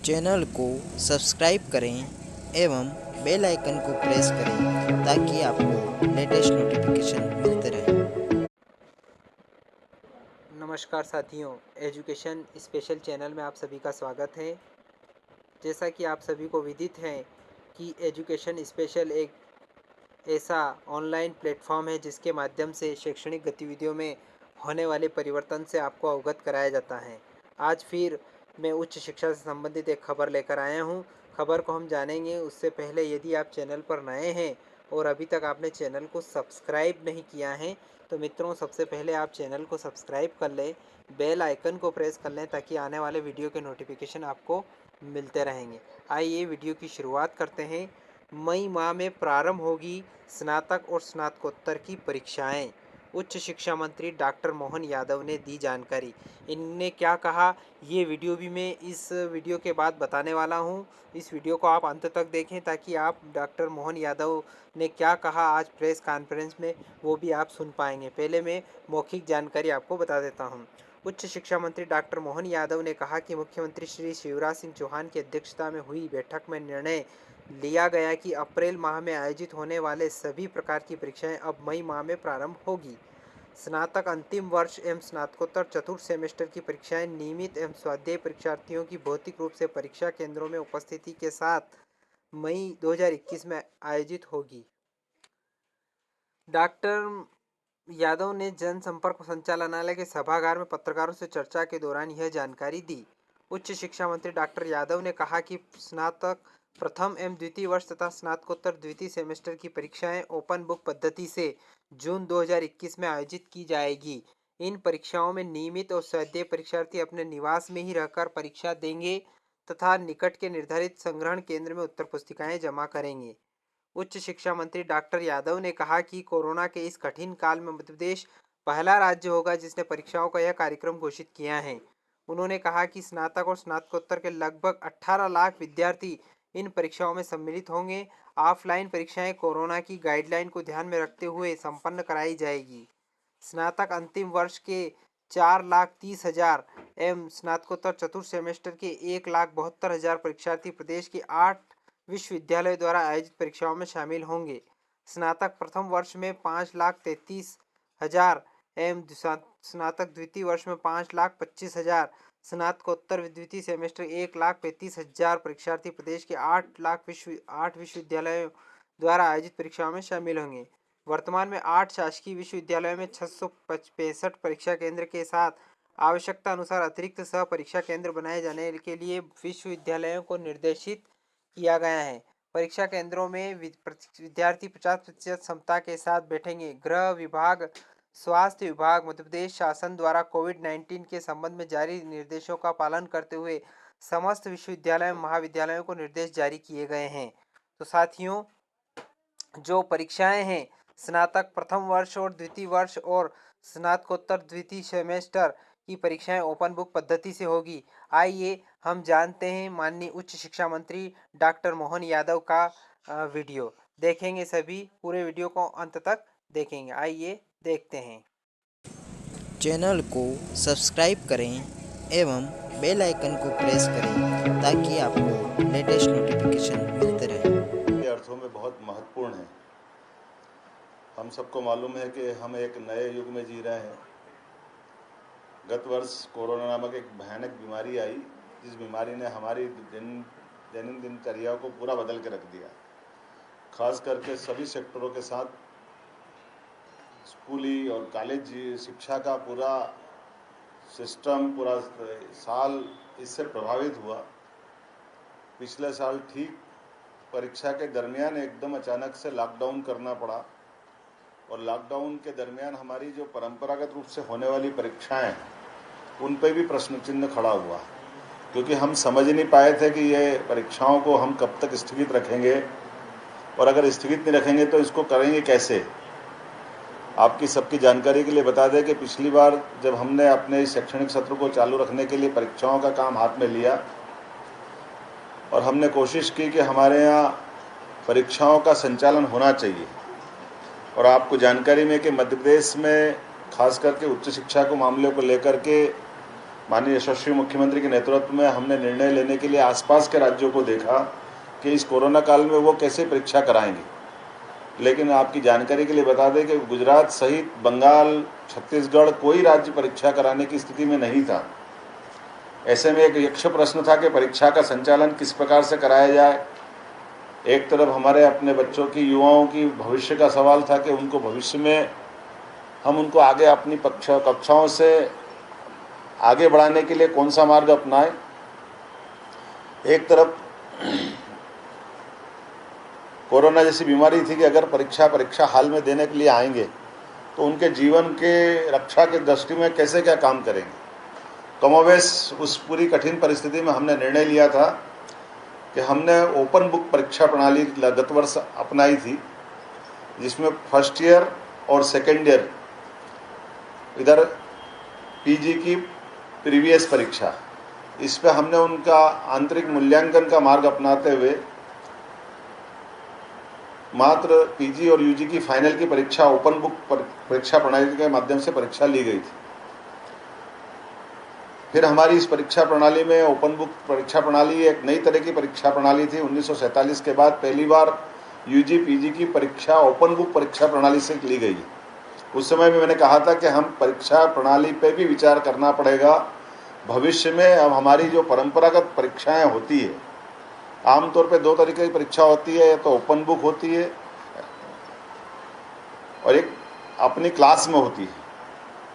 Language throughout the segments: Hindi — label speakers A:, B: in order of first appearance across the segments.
A: चैनल को सब्सक्राइब करें एवं बेल आइकन को प्रेस करें ताकि आपको लेटेस्ट नोटिफिकेशन मिलते रहें।
B: नमस्कार साथियों, एजुकेशन स्पेशल चैनल में आप सभी का स्वागत है। जैसा कि आप सभी को विदित है कि एजुकेशन स्पेशल एक ऐसा ऑनलाइन प्लेटफॉर्म है जिसके माध्यम से शैक्षणिक गतिविधियों में होने वाले परिवर्तन से आपको अवगत कराया जाता है। आज फिर मैं उच्च शिक्षा से संबंधित एक खबर लेकर आया हूँ। खबर को हम जानेंगे उससे पहले यदि आप चैनल पर नए हैं और अभी तक आपने चैनल को सब्सक्राइब नहीं किया है तो मित्रों, सबसे पहले आप चैनल को सब्सक्राइब कर लें, बेल आइकन को प्रेस कर लें ताकि आने वाले वीडियो के नोटिफिकेशन आपको मिलते रहेंगे। आइए वीडियो की शुरुआत करते हैं। मई माह में प्रारंभ होगी स्नातक और स्नातकोत्तर की परीक्षाएं। उच्च शिक्षा मंत्री डॉक्टर मोहन यादव ने दी जानकारी। इनने क्या कहा, ये वीडियो भी मैं इस वीडियो के बाद बताने वाला हूं। इस वीडियो को आप अंत तक देखें ताकि आप डॉक्टर मोहन यादव ने क्या कहा आज प्रेस कॉन्फ्रेंस में वो भी आप सुन पाएंगे। पहले मैं मौखिक जानकारी आपको बता देता हूं। उच्च शिक्षा मंत्री डॉक्टर मोहन यादव ने कहा कि मुख्यमंत्री श्री शिवराज सिंह चौहान की अध्यक्षता में हुई बैठक में निर्णय लिया गया कि अप्रैल माह में आयोजित होने वाले सभी प्रकार की परीक्षाएं अब मई माह में प्रारंभ होगी। स्नातक अंतिम वर्ष एवं स्नातकोत्तर चतुर्थ सेमेस्टर की परीक्षाएं नियमित एवं स्वाध्यायी परीक्षार्थियों की भौतिक रूप से परीक्षा केंद्रों में उपस्थिति के साथ मई 2021 में आयोजित होगी। डॉक्टर यादव ने जनसंपर्क संचालनालय के सभागार में पत्रकारों से चर्चा के दौरान यह जानकारी दी। उच्च शिक्षा मंत्री डॉक्टर यादव ने कहा कि स्नातक प्रथम एवं द्वितीय वर्ष तथा स्नातकोत्तर द्वितीय सेमेस्टर की परीक्षाएं ओपन बुक पद्धति से जून 2021 में आयोजित की जाएगी। इन परीक्षाओं में नियमित और स्वाध्यायी परीक्षार्थी अपने निवास में ही रहकर परीक्षा देंगे तथा निकट के निर्धारित संग्रहण केंद्र में उत्तर पुस्तिकाएं जमा करेंगे। उच्च शिक्षा मंत्री डॉक्टर यादव ने कहा कि कोरोना के इस कठिन काल में मध्य प्रदेश पहला राज्य होगा जिसने परीक्षाओं का यह कार्यक्रम घोषित किया है। उन्होंने कहा कि स्नातक और स्नातकोत्तर के लगभग 18 लाख विद्यार्थी इन परीक्षाओं में सम्मिलित होंगे। ऑफलाइन परीक्षाएं कोरोना की गाइडलाइन को ध्यान में रखते हुए संपन्न कराई जाएगी। स्नातक अंतिम वर्ष के 4,30,000 एवं स्नातकोत्तर चतुर्थ सेमेस्टर के 1,72,000 परीक्षार्थी प्रदेश के 8 विश्वविद्यालय द्वारा आयोजित परीक्षाओं में शामिल होंगे। स्नातक प्रथम वर्ष में 5,33,000 एवं स्नातक द्वितीय वर्ष में 5,25,000, स्नातकोत्तर द्वितीय सेमेस्टर 1,35,000 परीक्षार्थी प्रदेश के 8 विश्वविद्यालयों द्वारा आयोजित परीक्षाओं में शामिल होंगे। वर्तमान में 8 शासकीय विश्वविद्यालयों में 665 परीक्षा केंद्र के साथ आवश्यकता अनुसार अतिरिक्त सह परीक्षा केंद्र बनाए जाने के लिए विश्वविद्यालयों को निर्देशित किया गया है। परीक्षा केंद्रों में विद्यार्थी 50% क्षमता के साथ बैठेंगे। गृह विभाग, स्वास्थ्य विभाग, मध्य प्रदेश शासन द्वारा कोविड-19 के संबंध में जारी निर्देशों का पालन करते हुए समस्त विश्वविद्यालय एवं महाविद्यालयों को निर्देश जारी किए गए हैं। तो साथियों, जो परीक्षाएं हैं स्नातक प्रथम वर्ष और द्वितीय वर्ष और स्नातकोत्तर द्वितीय सेमेस्टर की परीक्षाएं ओपन बुक पद्धति से होगी। आइए हम जानते हैं माननीय उच्च शिक्षा मंत्री डॉक्टर मोहन यादव का वीडियो देखेंगे। सभी पूरे वीडियो को अंत तक देखेंगे। आइए देखते हैं।
A: चैनल को सब्सक्राइब करें एवं बेल आइकन को प्रेस करें ताकि आपको लेटेस्ट नोटिफिकेशन मिलते रहें।
C: के अर्थों में बहुत महत्वपूर्ण है। हम सबको मालूम है कि हम एक नए युग में जी रहे हैं। गत वर्ष कोरोना नामक एक भयानक बीमारी आई, जिस बीमारी ने हमारी दैनिक दिनचर्या को पूरा बदल के रख दिया। खास करके सभी सेक्टरों के साथ स्कूली और कॉलेज शिक्षा का पूरा सिस्टम, पूरा साल इससे प्रभावित हुआ। पिछले साल ठीक परीक्षा के दरमियान एकदम अचानक से लॉकडाउन करना पड़ा और लॉकडाउन के दरमियान हमारी जो परंपरागत रूप से होने वाली परीक्षाएं, उन पर भी प्रश्न चिन्ह खड़ा हुआ, क्योंकि हम समझ नहीं पाए थे कि ये परीक्षाओं को हम कब तक स्थगित रखेंगे और अगर स्थगित नहीं रखेंगे तो इसको करेंगे कैसे। आपकी सबकी जानकारी के लिए बता दें कि पिछली बार जब हमने अपने शैक्षणिक सत्र को चालू रखने के लिए परीक्षाओं का काम हाथ में लिया और हमने कोशिश की कि हमारे यहाँ परीक्षाओं का संचालन होना चाहिए, और आपको जानकारी में कि मध्य प्रदेश में खास करके उच्च शिक्षा को मामले को लेकर के माननीय यशस्वी मुख्यमंत्री के नेतृत्व में हमने निर्णय लेने के लिए आसपास के राज्यों को देखा कि इस कोरोना काल में वो कैसे परीक्षा कराएंगे। लेकिन आपकी जानकारी के लिए बता दें कि गुजरात सहित बंगाल, छत्तीसगढ़ कोई राज्य परीक्षा कराने की स्थिति में नहीं था। ऐसे में एक यक्ष प्रश्न था कि परीक्षा का संचालन किस प्रकार से कराया जाए। एक तरफ हमारे अपने बच्चों की, युवाओं की भविष्य का सवाल था कि उनको भविष्य में हम उनको आगे अपनी कक्षाओं से आगे बढ़ाने के लिए कौन सा मार्ग अपनाएं। एक तरफ कोरोना जैसी बीमारी थी कि अगर परीक्षा हाल में देने के लिए आएंगे तो उनके जीवन के रक्षा के दृष्टि में कैसे क्या काम करेंगे। कमोवेश उस पूरी कठिन परिस्थिति में हमने निर्णय लिया था कि हमने ओपन बुक परीक्षा प्रणाली गत वर्ष अपनाई थी, जिसमें फर्स्ट ईयर और सेकेंड ईयर इधर पीजी की प्रीवियस परीक्षा, इस पे हमने उनका आंतरिक मूल्यांकन का मार्ग अपनाते हुए मात्र पीजी और यूजी की फाइनल की परीक्षा ओपन बुक परीक्षा प्रणाली के माध्यम से परीक्षा ली गई थी। फिर हमारी इस परीक्षा प्रणाली में ओपन बुक परीक्षा प्रणाली एक नई तरह की परीक्षा प्रणाली थी। 1947 के बाद पहली बार यूजी पीजी की परीक्षा ओपन बुक परीक्षा प्रणाली से ली गई। उस समय में मैंने कहा था कि हम परीक्षा प्रणाली पे भी विचार करना पड़ेगा। भविष्य में अब हमारी जो परंपरागत परीक्षाएं होती है, आमतौर पे 2 तरीके की परीक्षा होती है, तो ओपन बुक होती है और एक अपनी क्लास में होती है।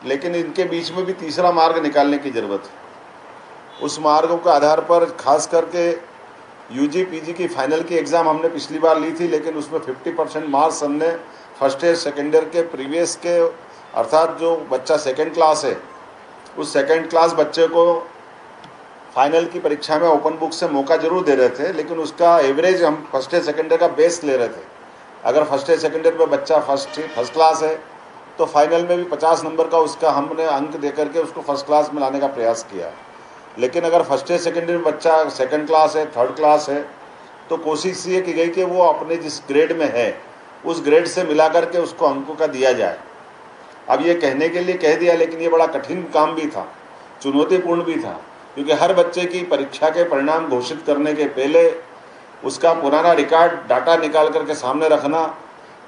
C: लेकिन इनके बीच में भी तीसरा मार्ग निकालने की ज़रूरत है। उस मार्गों के आधार पर खास करके यूजी पीजी की फाइनल की एग्ज़ाम हमने पिछली बार ली थी, लेकिन उसमें 50% मार्क्स हमने फर्स्ट ईयर सेकेंड ईयर के प्रीवियस के, अर्थात जो बच्चा सेकेंड क्लास है उस सेकेंड क्लास बच्चे को फाइनल की परीक्षा में ओपन बुक से मौका जरूर दे रहे थे, लेकिन उसका एवरेज हम फर्स्ट ईयर सेकेंड ईयर का बेस ले रहे थे। अगर फर्स्ट ईयर सेकेंड ईयर में बच्चा फर्स्ट क्लास है तो फाइनल में भी 50 नंबर का उसका हमने अंक दे करके उसको फर्स्ट क्लास में लाने का प्रयास किया। लेकिन अगर फर्स्ट ईयर सेकेंड ईयर में बच्चा सेकेंड क्लास है, थर्ड क्लास है, तो कोशिश ये की गई कि वो अपने जिस ग्रेड में है उस ग्रेड से मिला करके उसको अंकों का दिया जाए। अब ये कहने के लिए कह दिया, लेकिन ये बड़ा कठिन काम भी था, चुनौतीपूर्ण भी था, क्योंकि हर बच्चे की परीक्षा के परिणाम घोषित करने के पहले उसका पुराना रिकॉर्ड डाटा निकाल करके सामने रखना,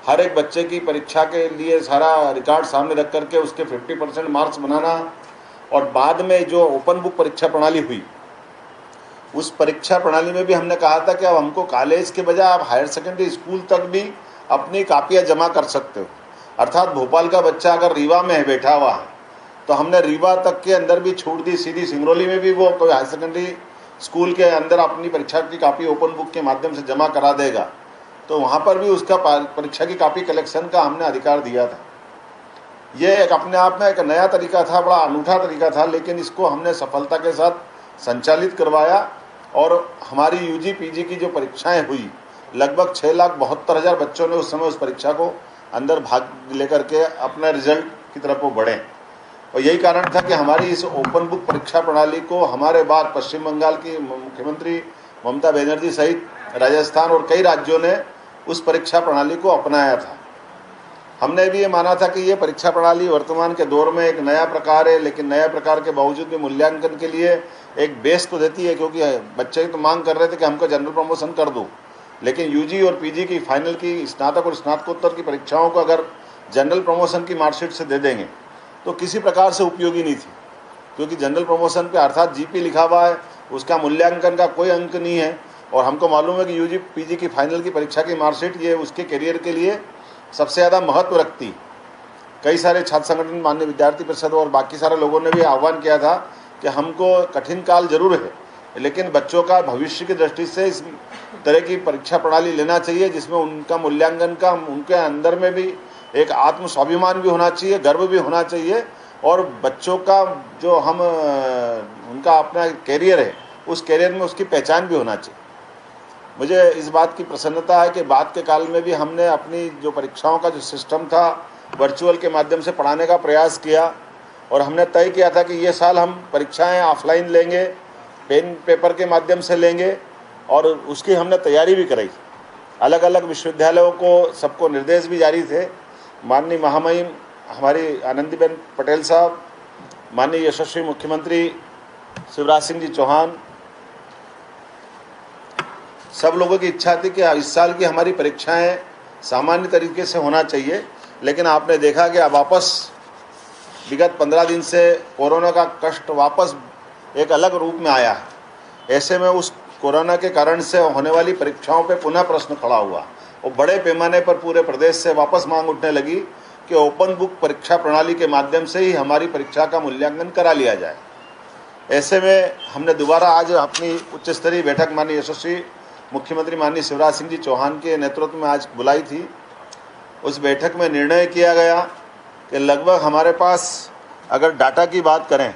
C: हर एक बच्चे की परीक्षा के लिए सारा रिकॉर्ड सामने रख करके उसके 50% मार्क्स बनाना, और बाद में जो ओपन बुक परीक्षा प्रणाली हुई उस परीक्षा प्रणाली में भी हमने कहा था कि अब हमको कॉलेज के बजाय आप हायर सेकेंडरी स्कूल तक भी अपनी कापियाँ जमा कर सकते हो। अर्थात भोपाल का बच्चा अगर रीवा में बैठा हुआ है तो हमने रीवा तक के अंदर भी छूट दी, सीधी सिंगरौली में भी वो कोई हायर सेकेंडरी स्कूल के अंदर अपनी परीक्षा की कापी ओपन बुक के माध्यम से जमा करा देगा तो वहाँ पर भी उसका परीक्षा की कापी कलेक्शन का हमने अधिकार दिया था। ये एक अपने आप में एक नया तरीका था, बड़ा अनूठा तरीका था, लेकिन इसको हमने सफलता के साथ संचालित करवाया और हमारी यूजी पीजी की जो परीक्षाएं हुई लगभग 6,72,000 बच्चों ने उस समय उस परीक्षा को अंदर भाग लेकर के अपने रिजल्ट की तरफ वो बढ़े। और यही कारण था कि हमारी इस ओपन बुक परीक्षा प्रणाली को हमारे बाद पश्चिम बंगाल की मुख्यमंत्री ममता बनर्जी सहित राजस्थान और कई राज्यों ने उस परीक्षा प्रणाली को अपनाया था। हमने भी ये माना था कि ये परीक्षा प्रणाली वर्तमान के दौर में एक नया प्रकार है, लेकिन नया प्रकार के बावजूद भी मूल्यांकन के लिए एक बेस तो देती है, क्योंकि बच्चे तो मांग कर रहे थे कि हमको जनरल प्रमोशन कर दो, लेकिन यूजी और पीजी की फाइनल की स्नातक और स्नातकोत्तर की परीक्षाओं को अगर जनरल प्रमोशन की मार्कशीट से दे देंगे तो किसी प्रकार से उपयोगी नहीं थी, क्योंकि जनरल प्रमोशन पे अर्थात जीपी लिखा हुआ है, उसका मूल्यांकन का कोई अंक नहीं है। और हमको मालूम है कि यूजी पीजी की फाइनल की परीक्षा की मार्कशीट ये उसके करियर के लिए सबसे ज़्यादा महत्व रखती। कई सारे छात्र संगठन, माननीय विद्यार्थी परिषद और बाकी सारे लोगों ने भी आह्वान किया था कि हमको कठिन काल जरूर है, लेकिन बच्चों का भविष्य की दृष्टि से इस तरह की परीक्षा प्रणाली लेना चाहिए जिसमें उनका मूल्यांकन का उनके अंदर में भी एक आत्म स्वाभिमान भी होना चाहिए, गर्व भी होना चाहिए, और बच्चों का जो हम उनका अपना कैरियर है उस कैरियर में उसकी पहचान भी होना चाहिए। मुझे इस बात की प्रसन्नता है कि बाद के काल में भी हमने अपनी जो परीक्षाओं का जो सिस्टम था वर्चुअल के माध्यम से पढ़ाने का प्रयास किया, और हमने तय किया था कि ये साल हम परीक्षाएं ऑफलाइन लेंगे, पेन पेपर के माध्यम से लेंगे, और उसकी हमने तैयारी भी कराई। अलग अलग विश्वविद्यालयों को सबको निर्देश भी जारी थे। माननीय महामहिम हमारी आनंदीबेन पटेल साहब, माननीय यशस्वी मुख्यमंत्री शिवराज सिंह जी चौहान, सब लोगों की इच्छा थी कि इस साल की हमारी परीक्षाएं सामान्य तरीके से होना चाहिए, लेकिन आपने देखा कि अब वापस विगत 15 दिन से कोरोना का कष्ट वापस एक अलग रूप में आया है। ऐसे में उस कोरोना के कारण से होने वाली परीक्षाओं पे पुनः प्रश्न खड़ा हुआ और बड़े पैमाने पर पूरे प्रदेश से वापस मांग उठने लगी कि ओपन बुक परीक्षा प्रणाली के माध्यम से ही हमारी परीक्षा का मूल्यांकन करा लिया जाए। ऐसे में हमने दोबारा आज अपनी उच्च स्तरीय बैठक माननीय यशस्वी मुख्यमंत्री माननीय शिवराज सिंह जी चौहान के नेतृत्व में आज बुलाई थी। उस बैठक में निर्णय किया गया कि लगभग हमारे पास अगर डाटा की बात करें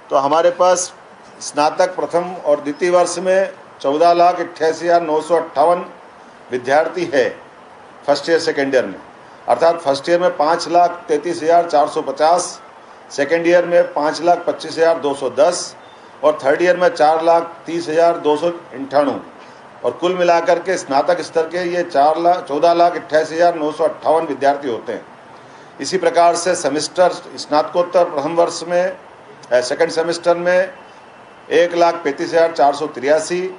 C: तो हमारे पास स्नातक प्रथम और द्वितीय वर्ष में 14,88,958 विद्यार्थी है फर्स्ट ईयर सेकेंड ईयर में, अर्थात फर्स्ट ईयर में 5,33,450, सेकेंड ईयर में 5,25,210 और थर्ड ईयर में 4,30,298 और कुल मिलाकर के स्नातक स्तर के ये 14,88,958 विद्यार्थी होते हैं। इसी प्रकार से सेमेस्टर स्नातकोत्तर प्रथम वर्ष में सेकंड सेमेस्टर में 1,35,483,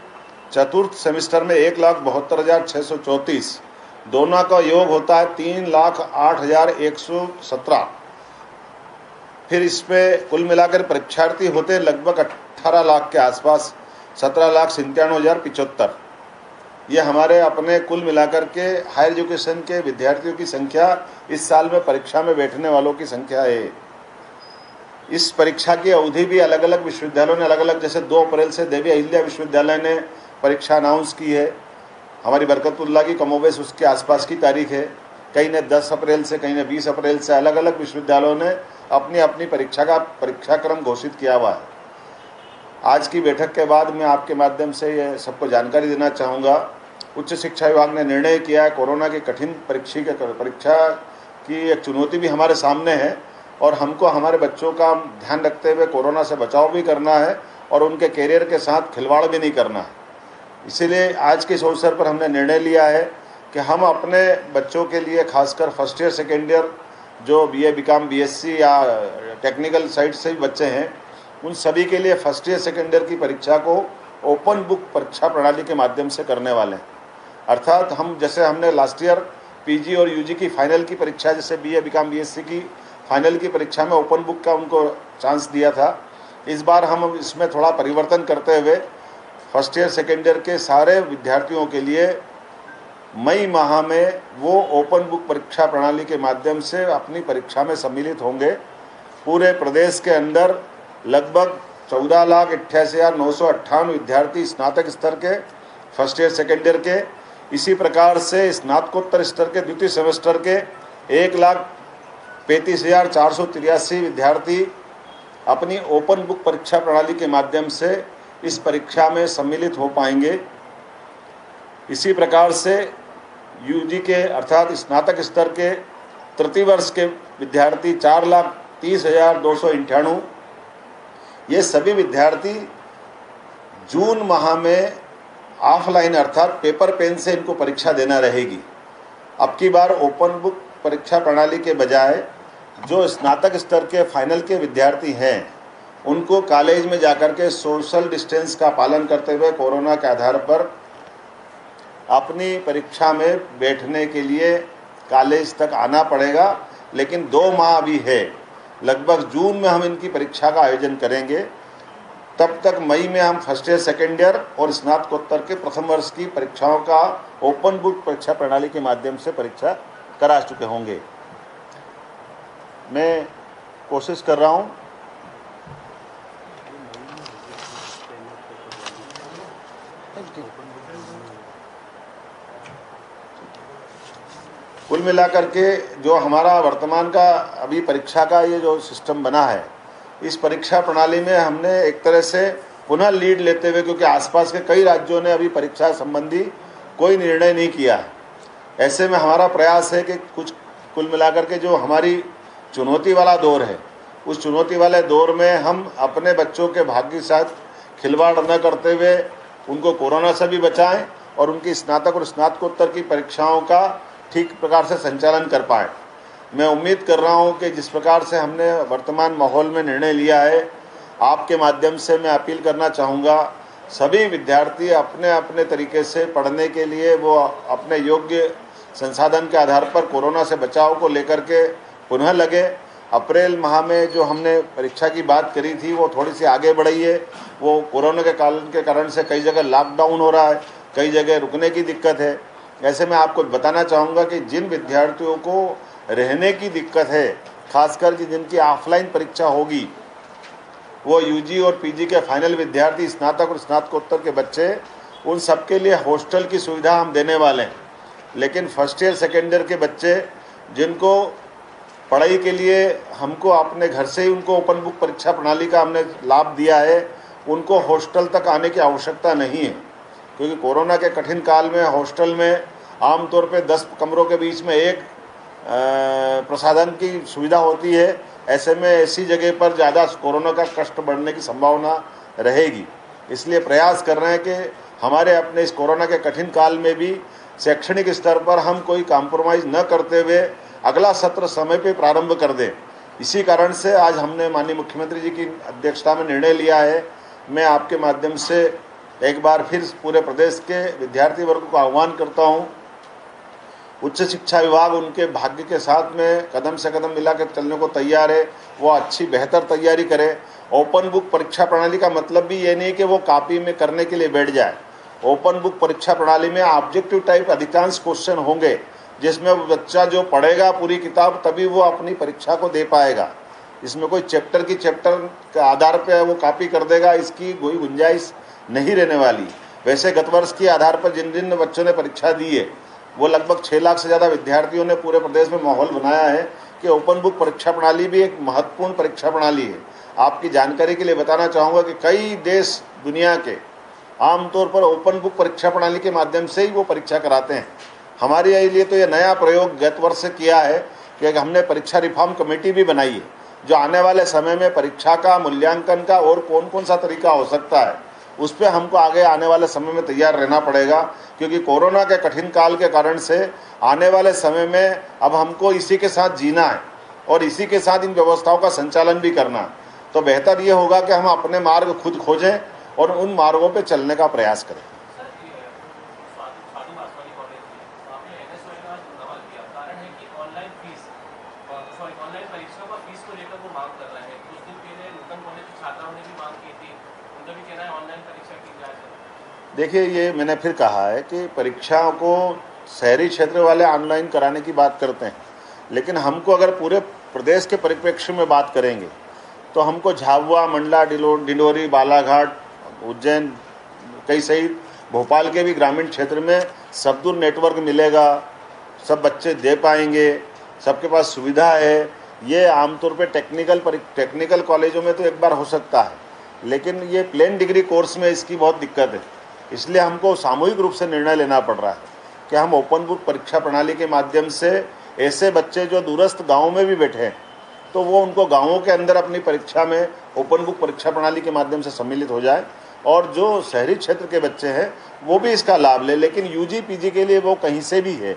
C: चतुर्थ सेमेस्टर में 1,72,634, दोनों का योग होता है 3,08,117। फिर इसमें कुल मिलाकर परीक्षार्थी होते हैं लगभग 18 लाख के आसपास, 17,97,075। ये हमारे अपने कुल मिलाकर के हायर एजुकेशन के विद्यार्थियों की संख्या इस साल में परीक्षा में बैठने वालों की संख्या है। इस परीक्षा की अवधि भी अलग अलग विश्वविद्यालयों ने अलग अलग, जैसे 2 अप्रैल से देवी अहिल्या विश्वविद्यालय ने परीक्षा अनाउंस की है, हमारी बरकतुल्लाह की कमोबेश उसके आसपास की तारीख है, कहीं ने 10 अप्रैल से, कहीं ने 20 अप्रैल से, अलग अलग विश्वविद्यालयों ने अपनी अपनी परीक्षाक्रम घोषित किया हुआ है। आज की बैठक के बाद मैं आपके माध्यम से ये सबको जानकारी देना चाहूँगा, उच्च शिक्षा विभाग ने निर्णय किया है कोरोना की कठिन परीक्षा की एक चुनौती भी हमारे सामने है और हमको हमारे बच्चों का ध्यान रखते हुए कोरोना से बचाव भी करना है और उनके कैरियर के साथ खिलवाड़ भी नहीं करना है। इसीलिए आज के इस अवसर पर हमने निर्णय लिया है कि हम अपने बच्चों के लिए खासकर फर्स्ट ईयर सेकेंड ईयर जो BA BCom BSc या टेक्निकल साइड से भी बच्चे हैं, उन सभी के लिए फर्स्ट ईयर सेकेंड ईयर की परीक्षा को ओपन बुक परीक्षा प्रणाली के माध्यम से करने वाले हैं। अर्थात हम जैसे हमने लास्ट ईयर PG और UG की फाइनल की परीक्षा, जैसे BA BCom BSc की फाइनल की परीक्षा में ओपन बुक का उनको चांस दिया था, इस बार हम इसमें थोड़ा परिवर्तन करते हुए फर्स्ट ईयर सेकेंड ईयर के सारे विद्यार्थियों के लिए मई माह में वो ओपन बुक परीक्षा प्रणाली के माध्यम से अपनी परीक्षा में सम्मिलित होंगे। पूरे प्रदेश के अंदर लगभग 14,88,958 विद्यार्थी स्नातक स्तर के फर्स्ट ईयर सेकेंड ईयर के, इसी प्रकार से स्नातकोत्तर स्तर के द्वितीय सेमेस्टर के 1,35,483 विद्यार्थी अपनी ओपन बुक परीक्षा प्रणाली के माध्यम से इस परीक्षा में सम्मिलित हो पाएंगे। इसी प्रकार से UG के अर्थात स्नातक स्तर के तृतीय वर्ष के विद्यार्थी 4,30,298, ये सभी विद्यार्थी जून माह में ऑफलाइन अर्थात पेपर पेन से इनको परीक्षा देना रहेगी। अब की बार ओपन बुक परीक्षा प्रणाली के बजाय जो स्नातक स्तर के फाइनल के विद्यार्थी हैं उनको कॉलेज में जाकर के सोशल डिस्टेंस का पालन करते हुए कोरोना के आधार पर अपनी परीक्षा में बैठने के लिए कॉलेज तक आना पड़ेगा। लेकिन 2 माह अभी है, लगभग जून में हम इनकी परीक्षा का आयोजन करेंगे। तब तक मई में हम फर्स्ट ईयर सेकेंड ईयर और स्नातकोत्तर के प्रथम वर्ष की परीक्षाओं का ओपन बुक परीक्षा प्रणाली के माध्यम से परीक्षा करा चुके होंगे। मैं कोशिश कर रहा हूँ कुल मिलाकर के जो हमारा वर्तमान का अभी परीक्षा का ये जो सिस्टम बना है, इस परीक्षा प्रणाली में हमने एक तरह से पुनः लीड लेते हुए, क्योंकि आसपास के कई राज्यों ने अभी परीक्षा संबंधी कोई निर्णय नहीं किया है, ऐसे में हमारा प्रयास है कि कुछ कुल मिलाकर के जो हमारी चुनौती वाला दौर है, उस चुनौती वाले दौर में हम अपने बच्चों के भाग्य के साथ खिलवाड़ न करते हुए उनको कोरोना से भी बचाएं और उनकी स्नातक और स्नातकोत्तर की परीक्षाओं का ठीक प्रकार से संचालन कर पाएँ। मैं उम्मीद कर रहा हूं कि जिस प्रकार से हमने वर्तमान माहौल में निर्णय लिया है आपके माध्यम से मैं अपील करना चाहूँगा, सभी विद्यार्थी अपने अपने तरीके से पढ़ने के लिए वो अपने योग्य संसाधन के आधार पर कोरोना से बचाव को लेकर के पुनः लगे। अप्रैल माह में जो हमने परीक्षा की बात करी थी वो थोड़ी सी आगे बढ़ी है। वो कोरोना के कारण से कई जगह लॉकडाउन हो रहा है, कई जगह रुकने की दिक्कत है। ऐसे में आपको बताना चाहूँगा कि जिन विद्यार्थियों को रहने की दिक्कत है, खासकर कि जिनकी ऑफलाइन परीक्षा होगी, वो यूजी और पीजी के फाइनल विद्यार्थी, स्नातक और स्नातकोत्तर के बच्चे, उन सबके लिए हॉस्टल की सुविधा हम देने वाले हैं। लेकिन फर्स्ट ईयर सेकेंड ईयर के बच्चे जिनको पढ़ाई के लिए हमको अपने घर से ही उनको ओपन बुक परीक्षा प्रणाली का हमने लाभ दिया है, उनको हॉस्टल तक आने की आवश्यकता नहीं है, क्योंकि कोरोना के कठिन काल में हॉस्टल में आमतौर पे 10 कमरों के बीच में एक प्रसाधन की सुविधा होती है। ऐसे में ऐसी जगह पर ज़्यादा कोरोना का कष्ट बढ़ने की संभावना रहेगी। इसलिए प्रयास कर रहे हैं कि हमारे अपने इस कोरोना के कठिन काल में भी शैक्षणिक स्तर पर हम कोई कॉम्प्रोमाइज़ न करते हुए अगला सत्र समय पे प्रारंभ कर दें। इसी कारण से आज हमने माननीय मुख्यमंत्री जी की अध्यक्षता में निर्णय लिया है। मैं आपके माध्यम से एक बार फिर पूरे प्रदेश के विद्यार्थी वर्ग को आह्वान करता हूँ, उच्च शिक्षा विभाग उनके भाग्य के साथ में कदम से कदम मिलाकर चलने को तैयार है। वो अच्छी बेहतर तैयारी करे। ओपन बुक परीक्षा प्रणाली का मतलब भी ये नहीं कि वो कॉपी में करने के लिए बैठ जाए। ओपन बुक परीक्षा प्रणाली में ऑब्जेक्टिव टाइप अधिकांश क्वेश्चन होंगे, जिसमें वो बच्चा जो पढ़ेगा पूरी किताब तभी वो अपनी परीक्षा को दे पाएगा। इसमें कोई चैप्टर के आधार पर वो कॉपी कर देगा, इसकी कोई गुंजाइश नहीं रहने वाली। वैसे गत वर्ष के आधार पर जिन जिन बच्चों ने परीक्षा दी है, वो लगभग 6 लाख से ज़्यादा विद्यार्थियों ने पूरे प्रदेश में माहौल बनाया है कि ओपन बुक परीक्षा प्रणाली भी एक महत्वपूर्ण परीक्षा प्रणाली है। आपकी जानकारी के लिए बताना चाहूँगा कि कई देश दुनिया के आमतौर पर ओपन बुक परीक्षा प्रणाली के माध्यम से ही वो परीक्षा कराते हैं। हमारे लिए तो ये नया प्रयोग गत वर्ष से किया है कि हमने परीक्षा रिफॉर्म कमेटी भी बनाई है, जो आने वाले समय में परीक्षा का मूल्यांकन का और कौन कौन सा तरीका हो सकता है उस पर हमको आगे आने वाले समय में तैयार रहना पड़ेगा, क्योंकि कोरोना के कठिन काल के कारण से आने वाले समय में अब हमको इसी के साथ जीना है और इसी के साथ इन व्यवस्थाओं का संचालन भी करना। तो बेहतर ये होगा कि हम अपने मार्ग खुद खोजें और उन मार्गों पे चलने का प्रयास करें।
D: ऑनलाइन परीक्षा पर फीस को लेकर वो मांग कर रहे हैं। कुछ दिन पहले नूतन कॉलेज के छात्राओं ने भी मांग की थी, उनका भी कहना है ऑनलाइन परीक्षा की जाए।
C: देखिए, ये मैंने फिर कहा है कि परीक्षाओं को शहरी क्षेत्र वाले ऑनलाइन कराने की बात करते हैं, लेकिन हमको अगर पूरे प्रदेश के परिप्रेक्ष्य में बात करेंगे तो हमको झाबुआ, मंडला, डिंडोरी, बालाघाट, उज्जैन कई सहित भोपाल के भी ग्रामीण क्षेत्र में सबदूर नेटवर्क मिलेगा, सब बच्चे दे पाएंगे, सबके पास सुविधा है। ये आमतौर पे टेक्निकल कॉलेजों में तो एक बार हो सकता है, लेकिन ये प्लेन डिग्री कोर्स में इसकी बहुत दिक्कत है। इसलिए हमको सामूहिक रूप से निर्णय लेना पड़ रहा है कि हम ओपन बुक परीक्षा प्रणाली के माध्यम से ऐसे बच्चे जो दूरस्थ गाँव में भी बैठे हैं तो वो उनको गाँवों के अंदर अपनी परीक्षा में ओपन बुक परीक्षा प्रणाली के माध्यम से सम्मिलित हो जाए, और जो शहरी क्षेत्र के बच्चे हैं वो भी इसका लाभ ले। लेकिन यूजी पीजी के लिए वो कहीं से भी है,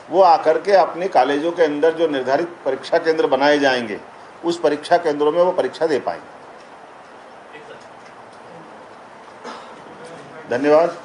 C: वो आकर के अपने कॉलेजों के अंदर जो निर्धारित परीक्षा केंद्र बनाए जाएंगे उस परीक्षा केंद्रों में वो परीक्षा दे पाएंगे। धन्यवाद।